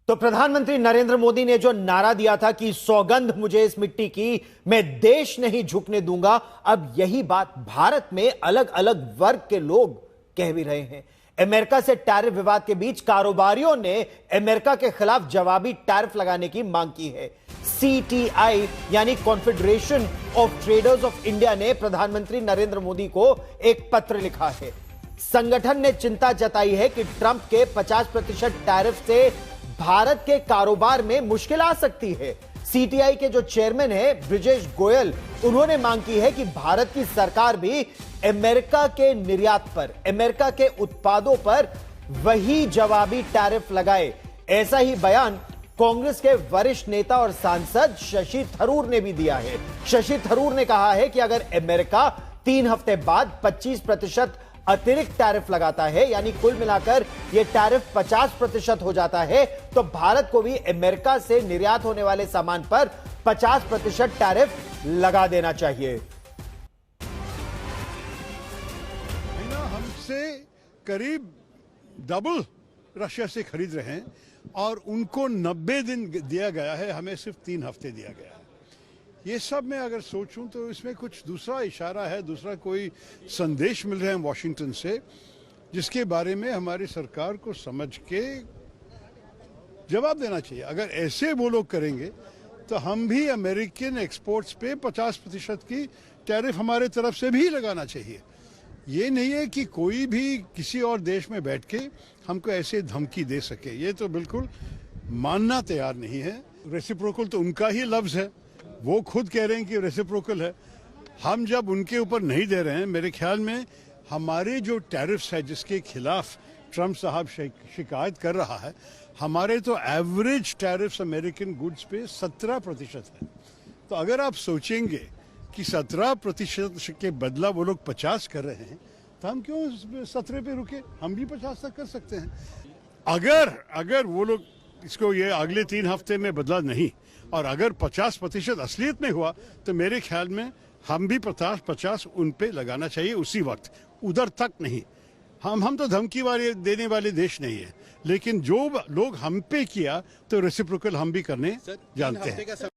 तो प्रधानमंत्री नरेंद्र मोदी ने जो नारा दिया था कि सौगंध मुझे इस मिट्टी की, मैं देश नहीं झुकने दूंगा, अब यही बात भारत में अलग अलग वर्ग के लोग कह भी रहे हैं। अमेरिका से टैरिफ विवाद के बीच कारोबारियों ने अमेरिका के खिलाफ जवाबी टैरिफ लगाने की मांग की है। सीटीआई यानी confederation of traders of India ने प्रधानमंत्री नरेंद्र मोदी को एक पत्र लिखा है। संगठन ने चिंता जताई है कि ट्रंप के 50% टैरिफ से भारत के कारोबार में मुश्किल आ सकती है। सीटीआई के जो चेयरमैन है ब्रिजेश गोयल, उन्होंने मांग की है कि भारत की सरकार भी अमेरिका के निर्यात पर, अमेरिका के उत्पादों पर वही जवाबी टैरिफ लगाए। ऐसा ही बयान कांग्रेस के वरिष्ठ नेता और सांसद शशि थरूर ने भी दिया है। शशि थरूर ने कहा है कि अगर अमेरिका 3 हफ्ते बाद 25% अतिरिक्त टैरिफ लगाता है, यानी कुल मिलाकर यह टैरिफ 50% हो जाता है, तो भारत को भी अमेरिका से निर्यात होने वाले सामान पर 50% टैरिफ लगा देना चाहिए। हमसे करीब डबल रशिया से खरीद रहे हैं और उनको 90 दिन दिया गया है, हमें सिर्फ 3 हफ्ते दिया गया है। ये सब मैं अगर सोचूं तो इसमें कुछ दूसरा इशारा है, दूसरा कोई संदेश मिल रहे हैं वॉशिंगटन से, जिसके बारे में हमारी सरकार को समझ के जवाब देना चाहिए। अगर ऐसे वो लोग करेंगे तो हम भी अमेरिकन एक्सपोर्ट्स पे 50% की टैरिफ हमारे तरफ से भी लगाना चाहिए। ये नहीं है कि कोई भी किसी और देश में बैठ के हमको ऐसे धमकी दे सके, ये तो बिल्कुल मानना तैयार नहीं है। रेसिप्रोकल तो उनका ही लफ्ज़ है, वो खुद कह रहे हैं कि रेसिप्रोकल है। हम जब उनके ऊपर नहीं दे रहे हैं, मेरे ख्याल में हमारे जो टैरिफ्स है जिसके खिलाफ ट्रंप साहब शिकायत कर रहा है, हमारे तो एवरेज टैरिफ्स अमेरिकन गुड्स पे 17% है। तो अगर आप सोचेंगे कि 17% के बदला वो लोग 50 कर रहे हैं, तो हम क्यों 17 पे रुके? हम भी 50 तक कर सकते हैं। अगर वो लोग इसको ये अगले 3 हफ्ते में बदला नहीं और अगर 50% असलियत में हुआ, तो मेरे ख्याल में हम भी 50 उन पे लगाना चाहिए उसी वक्त, उधर तक नहीं। हम तो धमकी वाले देने वाले देश नहीं है, लेकिन जो लोग हम पे किया तो रेसिप्रोकल हम भी करने जानते हैं।